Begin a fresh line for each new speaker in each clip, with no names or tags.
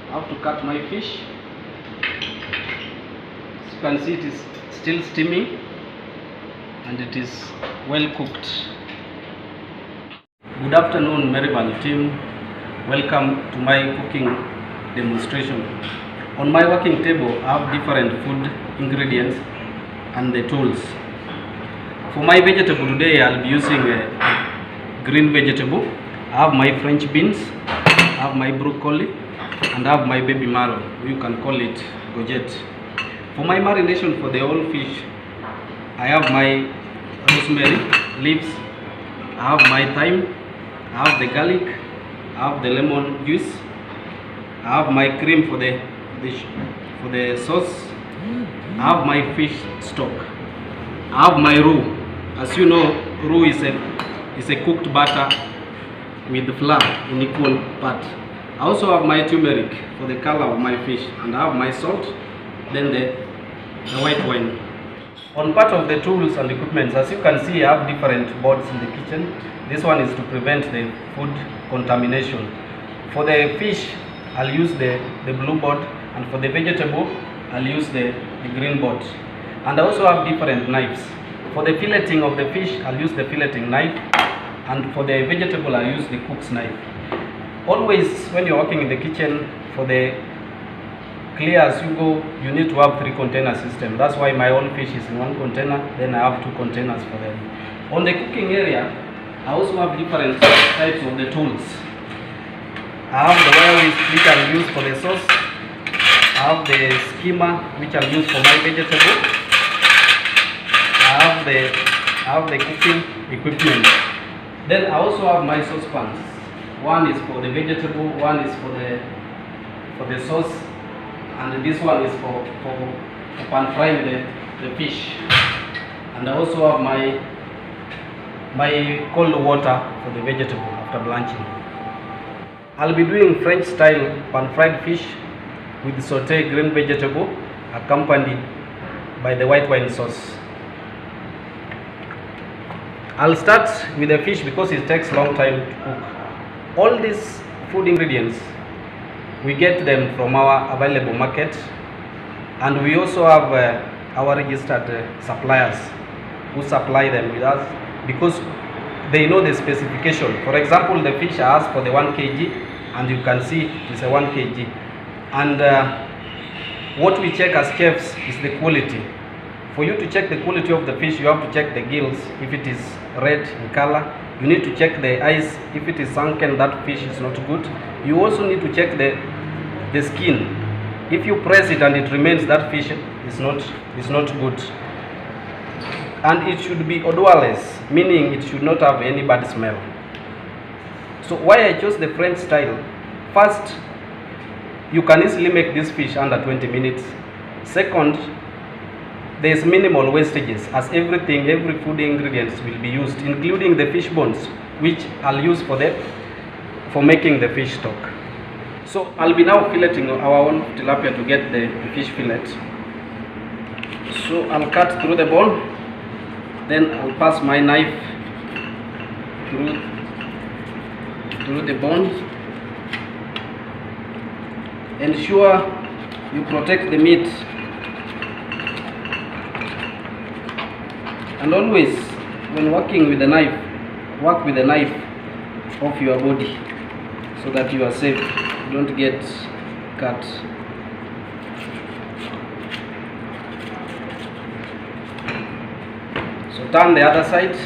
I have to cut my fish. As you can see, it is still steaming and it is well cooked. Good afternoon, Merrival team. Welcome to my cooking demonstration. On my working table, I have different food ingredients and the tools. For my vegetable today, I'll be using a green vegetable. I have my French beans, I have my broccoli, and I have my baby marrow. You can call it courgette. For my marination for the whole fish, I have my rosemary leaves, I have my thyme, I have the garlic, I have the lemon juice, I have my cream for the sauce, I have my fish stock, I have my roux. As you know, roux is a cooked butter with flour in equal part. I also have my turmeric for the color of my fish, and I have my salt, then the white wine. On part of the tools and equipment, as you can see, I have different boards in the kitchen. This one is to prevent the food contamination. For the fish, I'll use the blue board, and for the vegetable, I'll use the green board. And I also have different knives. For the filleting of the fish, I'll use the filleting knife, and for the vegetable, I'll use the cook's knife. Always, when you're working in the kitchen, for the clear as you go, you need to have 3 container system. That's why my own fish is in 1 container, then I have 2 containers for them. On the cooking area, I also have different types of the tools. I have the wire which I'll use for the sauce. I have the skimmer which I'll use for my vegetable. I have the cooking equipment. Then I also have my saucepans. One is for the vegetable, one is for the sauce, and this one is for pan frying the fish. And I also have my cold water for the vegetable after blanching. I'll be doing French style pan fried fish with sauté green vegetable accompanied by the white wine sauce. I'll start with the fish because it takes long time to cook. All these food ingredients, we get them from our available market, and we also have our registered suppliers who supply them with us because they know the specification. For example, the fish I asked for the 1 kg, and you can see it's a 1 kg. And what we check as chefs is the quality. For you to check the quality of the fish, you have to check the gills. If it is red in color, you need to check the eyes. If it is sunken, that fish is not good. You also need to check the skin. If you press it and it remains, that fish is not good. And it should be odorless, meaning it should not have any bad smell. So why I chose the French style? First, you can easily make this fish under 20 minutes. Second, there is minimal wastages, as every food ingredients will be used, including the fish bones, which I'll use for making the fish stock. So I'll be now filleting our own tilapia to get the fish fillet. So I'll cut through the bone, then I'll pass my knife through the bones. Ensure you protect the meat. And always, when working with the knife, work with the knife off your body so that you are safe, you don't get cut. So turn the other side,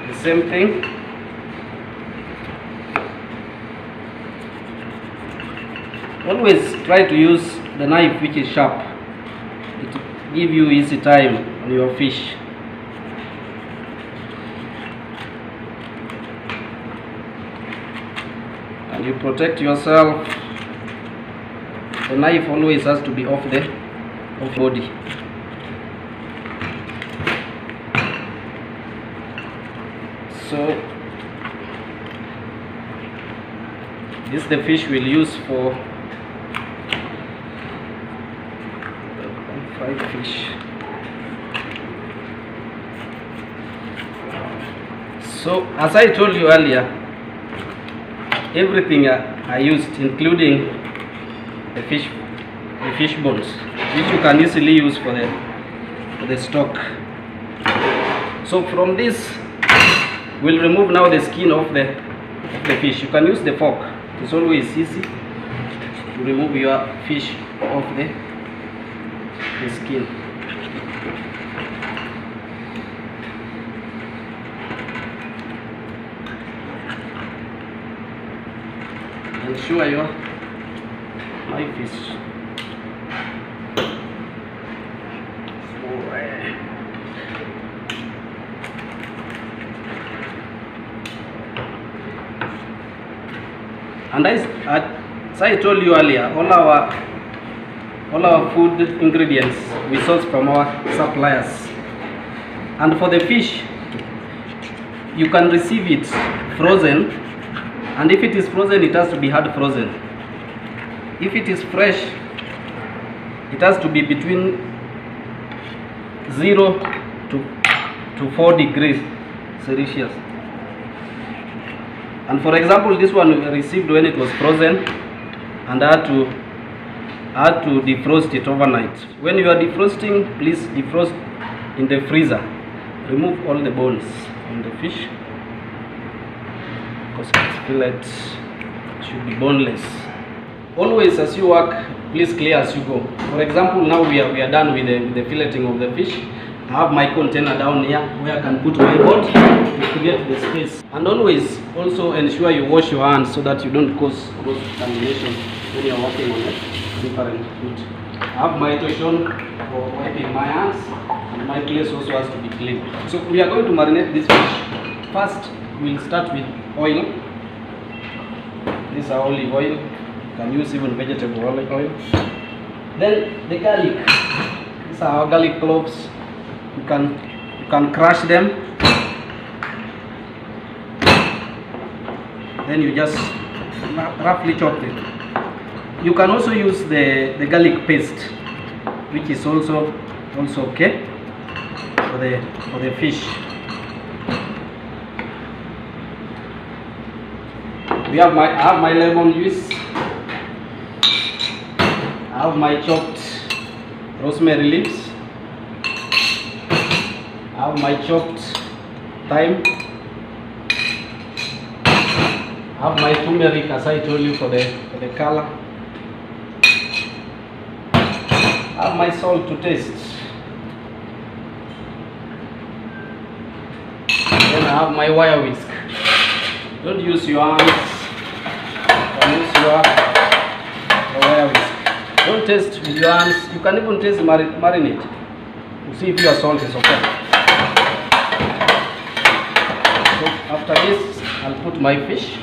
the same thing. Always try to use the knife which is sharp. It will give you easy time on your fish. And you protect yourself. The knife always has to be off the body. So this is the fish we'll use for fried fish. So as I told you earlier, everything I used, including the fish bones, which you can easily use for the stock. So from this, we'll remove now the skin of the fish. You can use the fork. It's always easy to remove your fish off the skin. Ensure your knife is and as I told you earlier, all our food ingredients we source from our suppliers. And for the fish, you can receive it frozen, and if it is frozen, it has to be hard frozen. If it is fresh, it has to be between 0 to 4 degrees Celsius. And for example, this one we received when it was frozen, and I had to defrost it overnight. When you are defrosting, please defrost in the freezer. Remove all the bones from the fish, because its fillet should be boneless. Always, as you work, please clear as you go. For example, now we are done with the filleting of the fish. I have my container down here where I can put my boat to create the space. And always also ensure you wash your hands so that you don't cause cross contamination when you are working on a different food. I have my lotion for wiping my hands, and my place also has to be clean. So we are going to marinate this fish. First, we'll start with oil. This is our olive oil. You can use even vegetable olive oil. Then the garlic. These are our garlic cloves. You can crush them. Then you just roughly chop it. You can also use the garlic paste, which is also okay for the fish. I have my lemon juice. I have my chopped rosemary leaves. I have my chopped thyme. I have my turmeric, as I told you, for the color. I have my salt to taste. Then I have my wire whisk. Don't use your hands. Use your wire whisk. Don't taste with your hands. You can even taste marinade to see if your salt is okay. So after this, I'll put my fish.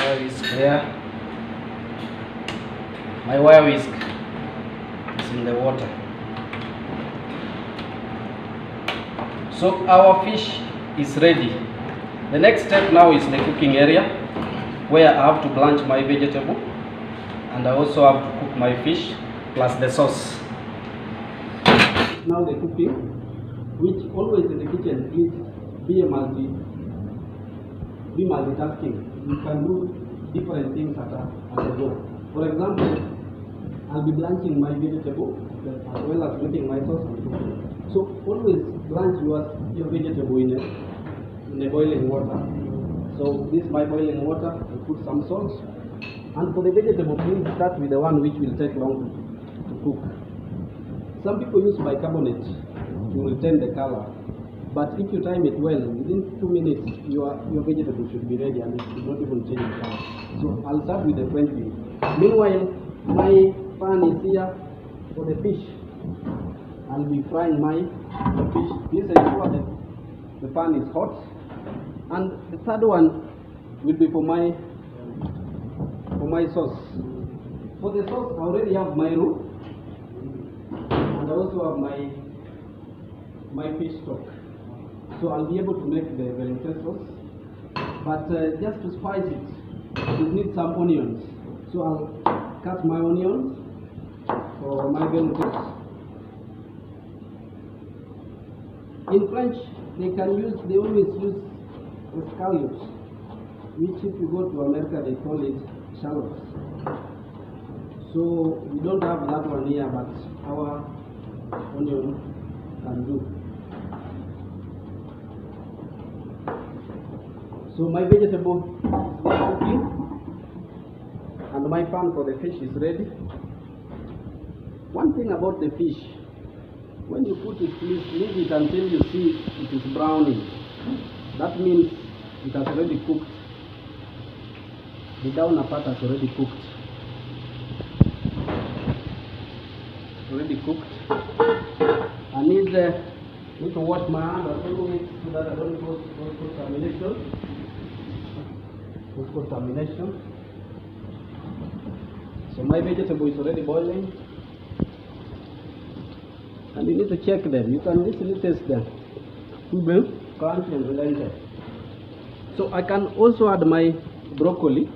Wire whisk there. My wire whisk is in the water. So our fish is ready. The next step now is the cooking area, where I have to blanch my vegetable, and I also have to cook my fish plus the sauce. Now the cooking, which always in the kitchen, please be multitasking. You can do different things at a go. For example, I'll be blanching my vegetable as well as making my sauce and cooking. So always blanch your vegetable in the boiling water. So this is my boiling water. I put some salt. And for the vegetable, please start with the one which will take long to cook. Some people use bicarbonate to retain the color, but if you time it well, within 2 minutes your vegetable should be ready and it should not even change the color. So I'll start with the French bean. Meanwhile, my pan is here for the fish. I'll be frying my fish. Please ensure that the pan is hot. And the third one will be for my sauce. For the sauce, I already have my roux, and I also have my fish stock. So I'll be able to make the velouté sauce. But just to spice it, you need some onions. So I'll cut my onions for my velouté sauce. In French, they always use escallops. which if you go to America they call it shallots. So we don't have that one here, but our onion can do. So my vegetable is cooking, and my pan for the fish is ready. One thing about the fish, when you put it, please leave it until you see it is browning. That means it has already cooked. The downer part has already cooked. Already cooked. I need to wash my hand always so that I don't go contamination. Contamination. So my vegetable is already boiling. And you need to check them. You can easily taste them. Crunchy and relented. So I can also add my broccoli.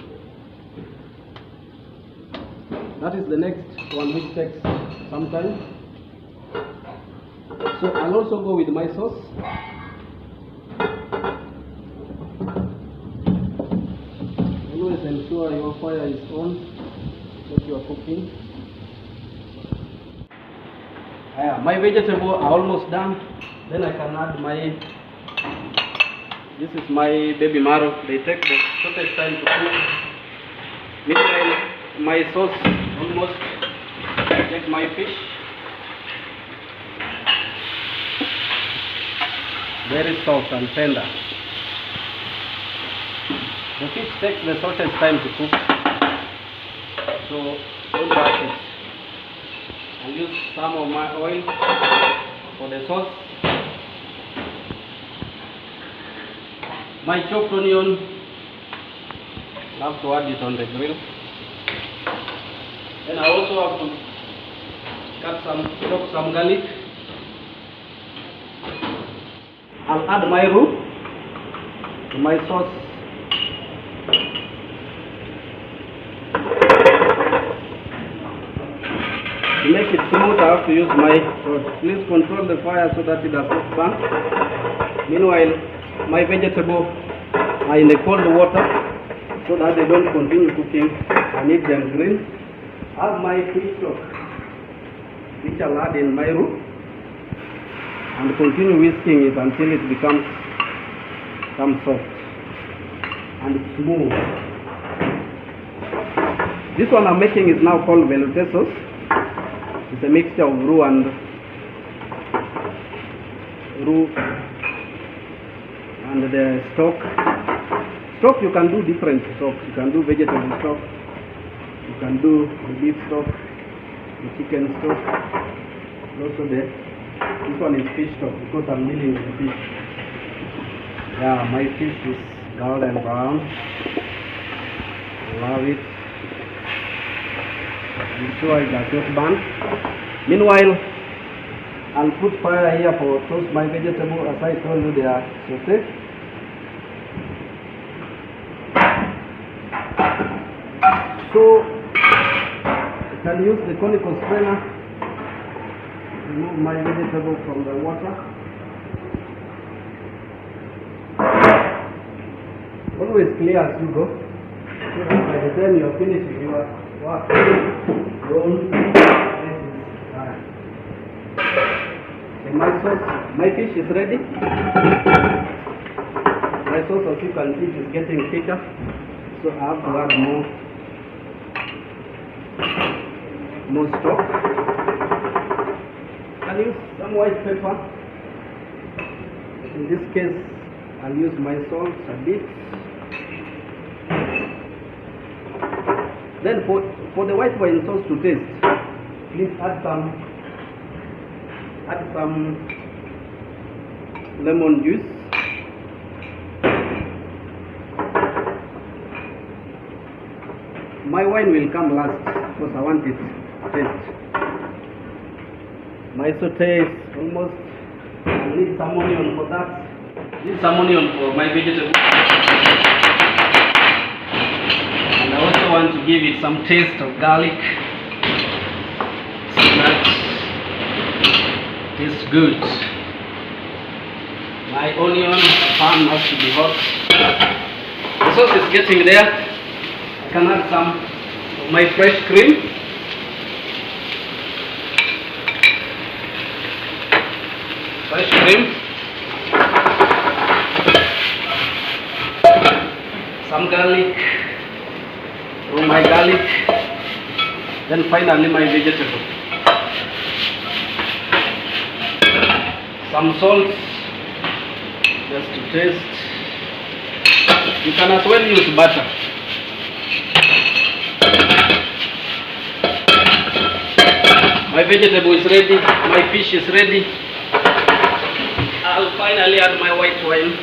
That is the next one which takes some time. So I'll also go with my sauce. Always ensure your fire is on when you are cooking. My vegetables are almost done. Then I can add my, this is my baby marrow. They take the shortest time to cook. Meanwhile, my sauce almost, take my fish. Very soft and tender. The fish takes the shortest time to cook. So don't rush it. I'll use some of my oil for the sauce. My chopped onion, I have to add it on the grill. Then I also have to chop some garlic. I'll add my roux to my sauce. To make it smooth, I have to use my sauce. Please control the fire so that it does not burn. Meanwhile, my vegetables are in the cold water so that they don't continue cooking. I need them green. I have my fish stock, which I'll add in my roux and continue whisking it until it becomes soft and smooth. This one I'm making is now called velouté sauce. It's a mixture of roux and the stock. Stock you can do different stock. You can do vegetable stock. You can do the beef stock, the chicken stock. Also this one is fish stock because I'm dealing with the fish. Yeah, my fish is golden brown. Love it. I'm sure it does not burn. Meanwhile, I'll put fire here for toast my vegetable. As I told you, they are sauteed. So I can use the conical strainer to remove my vegetable from the water. Always clear as you go, so that by the time you are finishing your work, my fish is ready. My sauce, as you can see, is getting thicker, so I have to add more stock. I'll use some white pepper. In this case, I'll use my salt a bit. Then for the white wine sauce to taste, please add some lemon juice. My wine will come last because I want it to taste. My saute is almost, I need some onion for that. I need some onion for my vegetable. And I also want to give it some taste of garlic so that it tastes good. My onion pan has to be hot. sauce is getting there, I can add some of my fresh cream. Fresh cream. Some garlic. Throw my garlic. Then finally my vegetable. Some salt, just to taste. You can as well use butter. My vegetable is ready, my fish is ready. I'll finally add my white wine.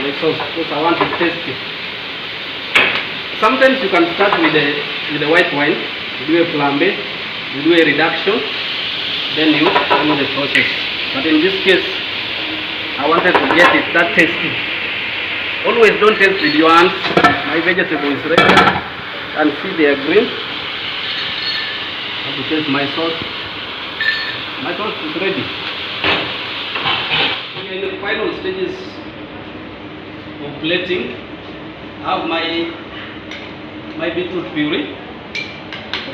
My sauce, because I want it tasty. Sometimes you can start with the white wine, you do a flambe, you do a reduction, then you follow the process. But in this case, I wanted to get it that tasty. Always don't taste with your hands. My vegetable is ready. You can see they are green. I have to taste my sauce. My sauce is ready. We are in the final stages of plating. I have my beetroot puree.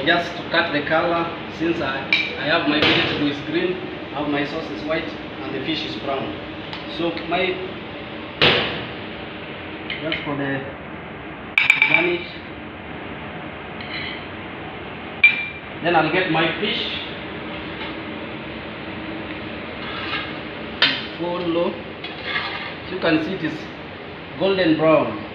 Just to cut the color, since I have my vegetable is green, I have my sauce is white, and the fish is brown. So just for the garnish, then I'll get my fish, follow. So you can see it is golden brown.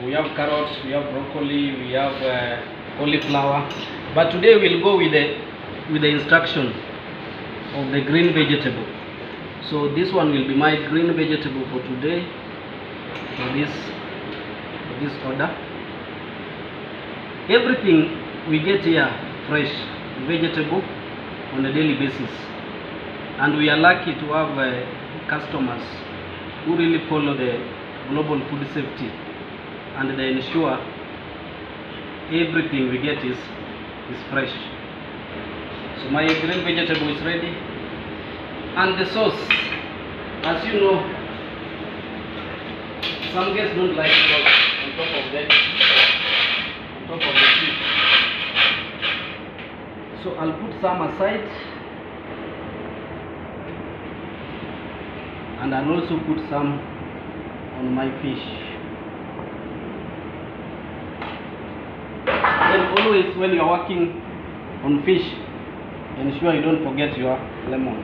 We have carrots, we have broccoli, we have cauliflower, but today we'll go with the instruction of the green vegetable. So this one will be my green vegetable for today, for this order. Everything we get here fresh vegetable on a daily basis, and we are lucky to have customers who really follow the global food safety, and they ensure everything we get is fresh. So my green vegetable is ready, and the sauce, as you know, some guests don't like sauce on top of the soup. So I'll put some aside, and I'll also put some on my fish. Then always when you're working on fish, ensure you don't forget your lemon.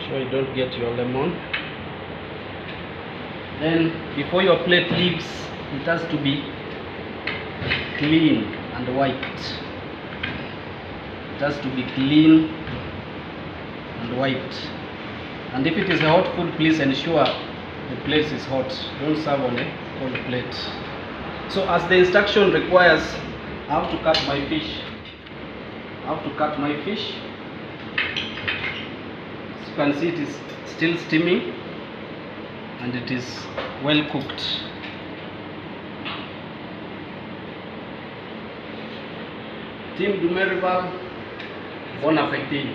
Sure you don't get your lemon. Then before your plate leaves, it has to be clean and white. It has to be clean and white. And if it is a hot food, please ensure the place is hot. Don't serve on a cold plate. So as the instruction requires, I have to cut my fish. As you can see, it is still steaming and it is well cooked. Team Dumerval, bon appétit.